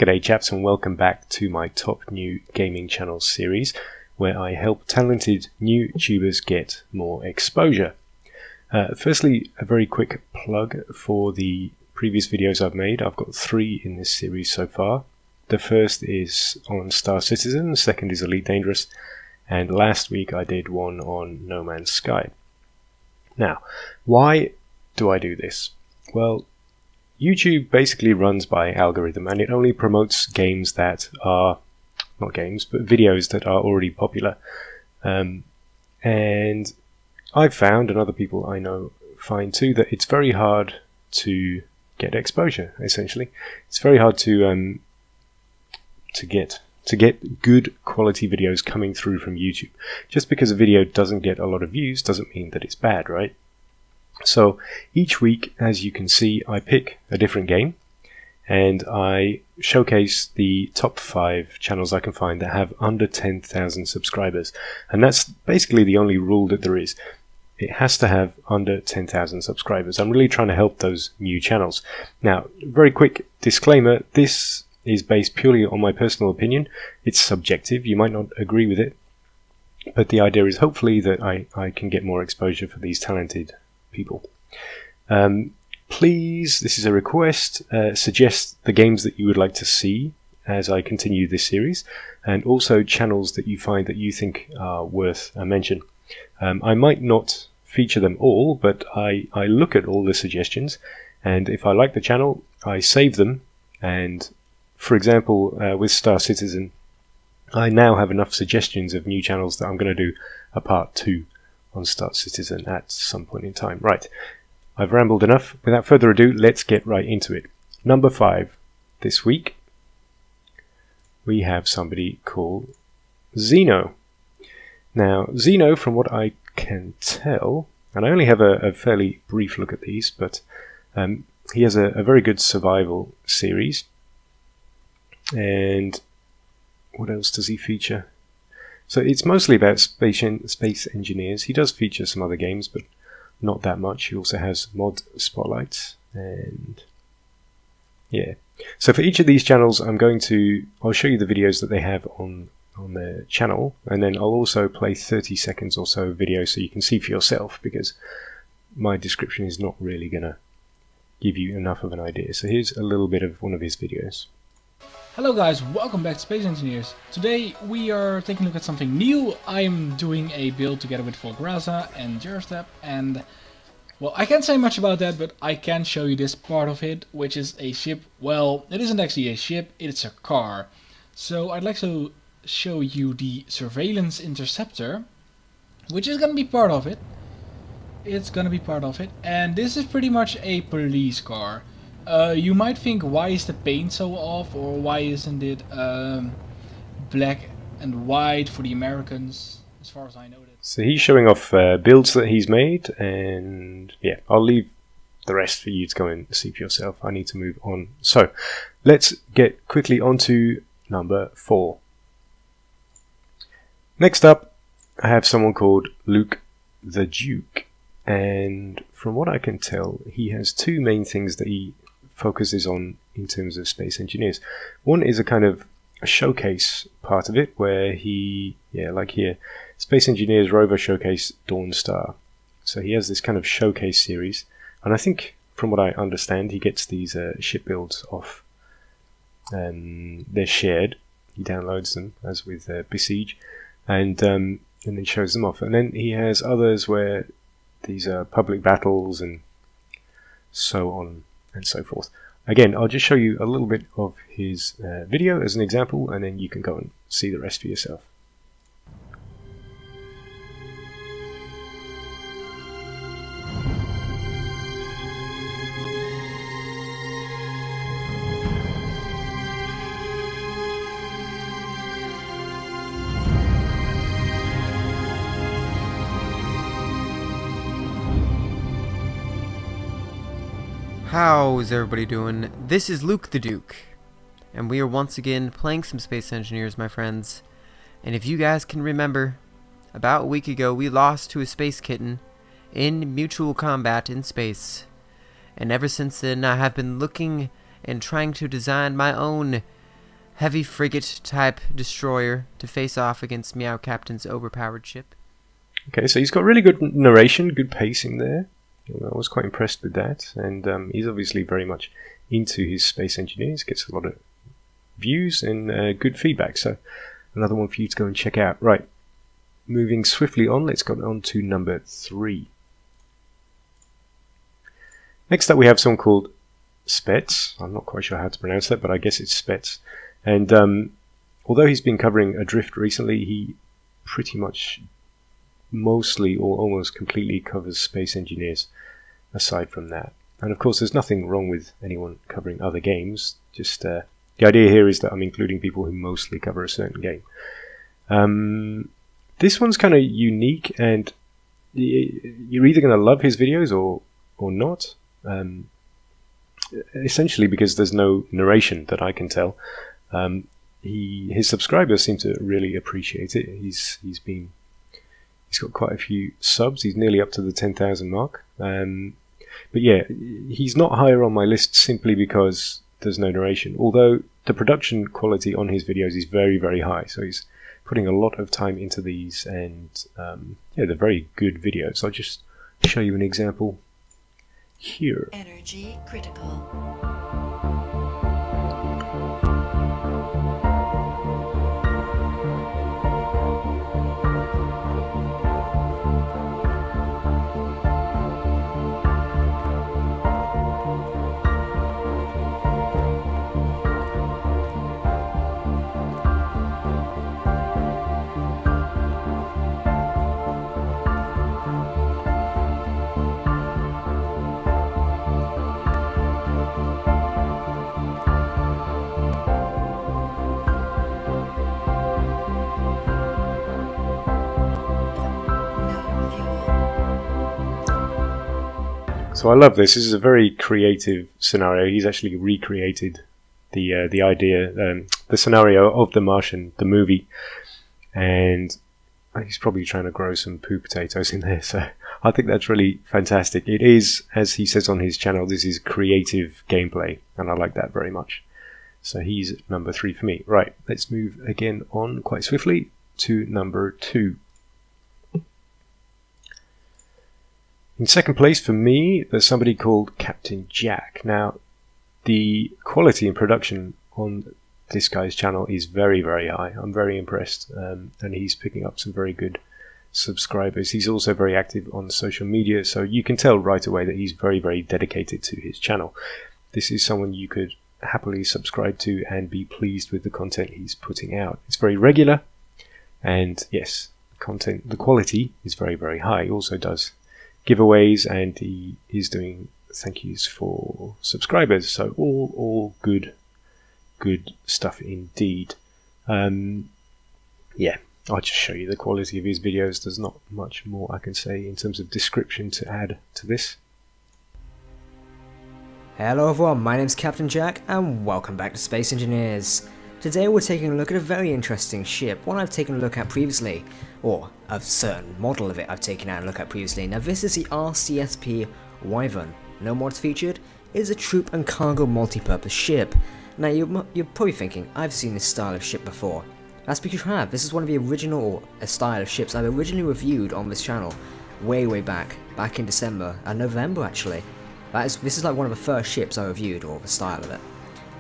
G'day chaps, and welcome back to my Top New Gaming Channel series, where I help talented new tubers get more exposure. Firstly, a very quick plug for the previous videos I've made. I've got 3 in this series so far. The first is on Star Citizen, the second is Elite Dangerous, and last week I did one on No Man's Sky. Now, why do I do this? Well, YouTube basically runs by algorithm, and it only promotes games that are, not games, but videos that are already popular. And I've found, and other people I know find too, that it's very hard to get exposure, essentially. It's very hard to get good quality videos coming through from YouTube. Just because a video doesn't get a lot of views doesn't mean that it's bad, right? So each week, as you can see, I pick a different game and I showcase the top 5 channels I can find that have under 10,000 subscribers. And that's basically the only rule that there is. It has to have under 10,000 subscribers. I'm really trying to help those new channels. Now, very quick disclaimer, this is based purely on my personal opinion. It's subjective, you might not agree with it, but the idea is hopefully that I can get more exposure for these talented people. Please, this is a request, suggest the games that you would like to see as I continue this series, and also channels that you find that you think are worth a mention. I might not feature them all, but I look at all the suggestions, and if I like the channel, I save them. And for example, with Star Citizen, I now have enough suggestions of new channels that I'm going to do a part 2 on Star Citizen at some point in time. Right, I've rambled enough. Without further ado, let's get right into it. Number 5 this week, we have somebody called Zeno. Now, Zeno, from what I can tell, and I only have a fairly brief look at these, but he has a very good survival series. And what else does he feature? So it's mostly about space engineers. He does feature some other games, but not that much. He also has mod spotlights, and yeah. So for each of these channels, I'll show you the videos that they have on their channel, and then I'll also play 30 seconds or so of video so you can see for yourself, because my description is not really gonna give you enough of an idea. So here's a little bit of one of his videos. Hello guys, welcome back to Space Engineers. Today we are taking a look at something new. I'm doing a build together with Volgraza and Jerstep, and well, I can't say much about that, but I can show you this part of it, which is a ship. Well, it isn't actually a ship, it's a car. So I'd like to show you the surveillance interceptor, which is gonna be part of it. It's gonna be part of it, and this is pretty much a police car. You might think, why is the paint so off, or why isn't it black and white for the Americans, as far as I know. So he's showing off builds that he's made, and yeah, I'll leave the rest for you to go and see for yourself. I need to move on. So let's get quickly on to number 4. Next up, I have someone called Luke the Duke, and from what I can tell, he has 2 main things that he focuses on in terms of space engineers. One is a kind of a showcase part of it, where he, like here, Space Engineers Rover Showcase Dawn Star. So he has this kind of showcase series, and I think, from what I understand, he gets these ship builds off. They're shared. He downloads them, as with Besiege, and then shows them off. And then he has others where these are public battles and so on and so forth. Again, I'll just show you a little bit of his video as an example, and then you can go and see the rest for yourself. How's everybody doing? This is Luke the Duke, and we are once again playing some Space Engineers, my friends. And if you guys can remember, about a week ago we lost to a space kitten in mutual combat in space. And ever since then I have been looking and trying to design my own heavy frigate-type destroyer to face off against Meow Captain's overpowered ship. Okay, so he's got really good narration, good pacing there. I was quite impressed with that, and he's obviously very much into his Space Engineers, gets a lot of views and good feedback, so another one for you to go and check out. Right, moving swiftly on, let's go on to number 3. Next up we have someone called Spets. I'm not quite sure how to pronounce that, but I guess it's Spets. And although he's been covering Adrift recently, he pretty much mostly or almost completely covers Space Engineers aside from that. And of course there's nothing wrong with anyone covering other games, just the idea here is that I'm including people who mostly cover a certain game. This one's kind of unique, and you're either going to love his videos or not, essentially because there's no narration that I can tell. His subscribers seem to really appreciate it. He's got quite a few subs. He's nearly up to the 10,000 mark. But yeah, he's not higher on my list simply because there's no narration. Although the production quality on his videos is very, very high. So he's putting a lot of time into these, and yeah, they're very good videos. I'll just show you an example here. Energy critical. So I love this. This is a very creative scenario. He's actually recreated the idea, the scenario of The Martian, the movie, and he's probably trying to grow some poo potatoes in there. So I think that's really fantastic. It is, as he says on his channel, this is creative gameplay, and I like that very much. So he's number 3 for me. Right, let's move again on quite swiftly to number 2. In second place for me, there's somebody called Captain Jack. Now, the quality and production on this guy's channel is very, very high. I'm very impressed, and he's picking up some very good subscribers. He's also very active on social media, so you can tell right away that he's very, very dedicated to his channel. This is someone you could happily subscribe to and be pleased with the content he's putting out. It's very regular, and yes, the quality is very, very high. He also does giveaways, and he is doing thank yous for subscribers, so all good stuff indeed. Yeah, I'll just show you the quality of his videos. There's not much more I can say in terms of description to add to this. Hello everyone, my name's Captain Jack and welcome back to Space Engineers. Today we're taking a look at a very interesting ship, one I've taken a look at previously, or a certain model of it I've taken out a look at previously. Now this is the RCSP Wyvern. No mods featured. It is a troop and cargo multi-purpose ship. Now you're probably thinking, I've seen this style of ship before. That's because you have. This is one of the original style of ships I've originally reviewed on this channel way back in December, November actually. This is like one of the first ships I reviewed, or the style of it.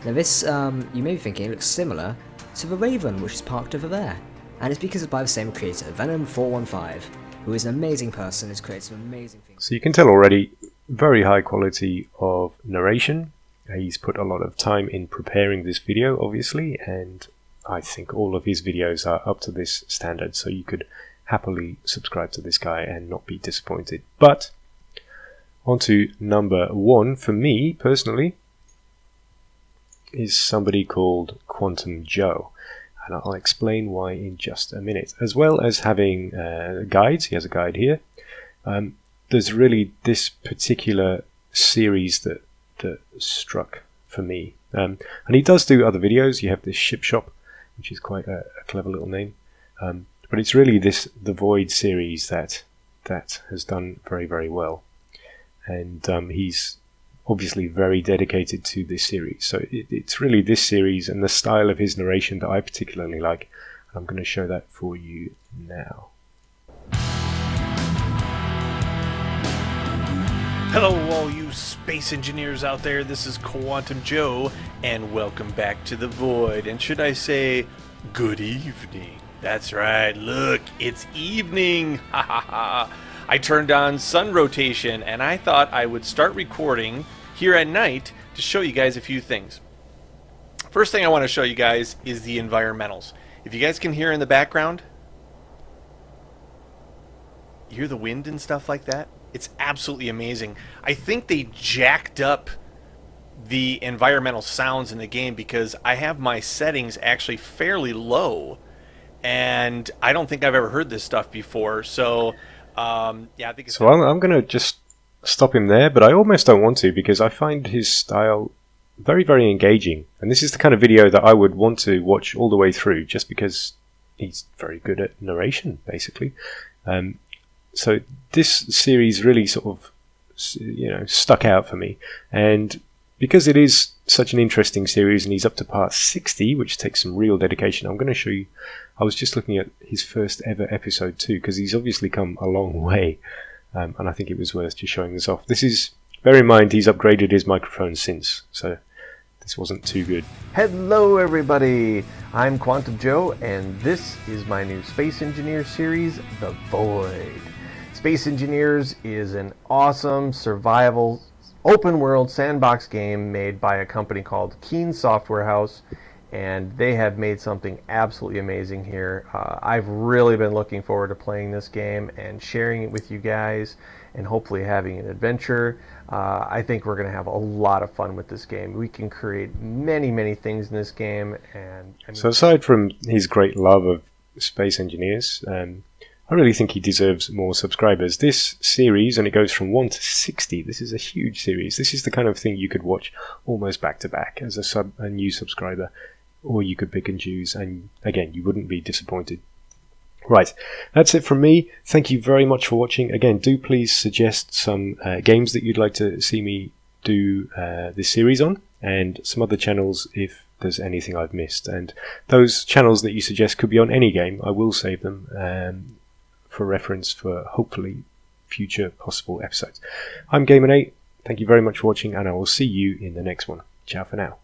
Now this, you may be thinking, it looks similar to the Raven, which is parked over there. And it's because it's by the same creator, Venom415, who is an amazing person, who's created some amazing things. So you can tell already, very high quality of narration. He's put a lot of time in preparing this video, obviously, and I think all of his videos are up to this standard, so you could happily subscribe to this guy and not be disappointed. But on to number 1 for me personally is somebody called Quantum Joe, and I'll explain why in just a minute. As well as having guides, he has a guide here. There's really this particular series that struck for me, and he does do other videos. You have this ship shop, which is quite a clever little name, but it's really the Void series that has done very, very well. And he's obviously very dedicated to this series. So it's really this series and the style of his narration that I particularly like. I'm going to show that for you now. Hello all you space engineers out there, this is Quantum Joe, and welcome back to the Void, and should I say, good evening. That's right, look, it's evening, ha ha ha. I turned on sun rotation, and I thought I would start recording here at night to show you guys a few things. First thing I want to show you guys is the environmentals. If you guys can hear in the background, you hear the wind and stuff like that? It's absolutely amazing. I think they jacked up the environmental sounds in the game because I have my settings actually fairly low, and I don't think I've ever heard this stuff before. So, yeah, I think it's... So I'm going to just stop him there, but I almost don't want to because I find his style very, very engaging. And this is the kind of video that I would want to watch all the way through just because he's very good at narration, basically. So this series really sort of, stuck out for me. And because it is such an interesting series and he's up to part 60, which takes some real dedication, I'm going to show you. I was just looking at his first ever episode too, because he's obviously come a long way. And I think it was worth just showing this off. This is, bear in mind, he's upgraded his microphone since, so this wasn't too good. Hello everybody, I'm Quantum Joe, and this is my new Space Engineer series, The Void. Space Engineers is an awesome survival open world sandbox game made by a company called Keen Software House, and they have made something absolutely amazing here. I've really been looking forward to playing this game and sharing it with you guys and hopefully having an adventure. I think we're going to have a lot of fun with this game. We can create many things in this game. So aside from his great love of Space Engineers, I really think he deserves more subscribers. This series, and it goes from 1 to 60, this is a huge series. This is the kind of thing you could watch almost back to back as a new subscriber, or you could pick and choose, and again, you wouldn't be disappointed. Right, that's it from me. Thank you very much for watching. Again, do please suggest some games that you'd like to see me do this series on, and some other channels if there's anything I've missed. And those channels that you suggest could be on any game. I will save them for reference for hopefully future possible episodes. I'm Gamer8. Thank you very much for watching, and I will see you in the next one. Ciao for now.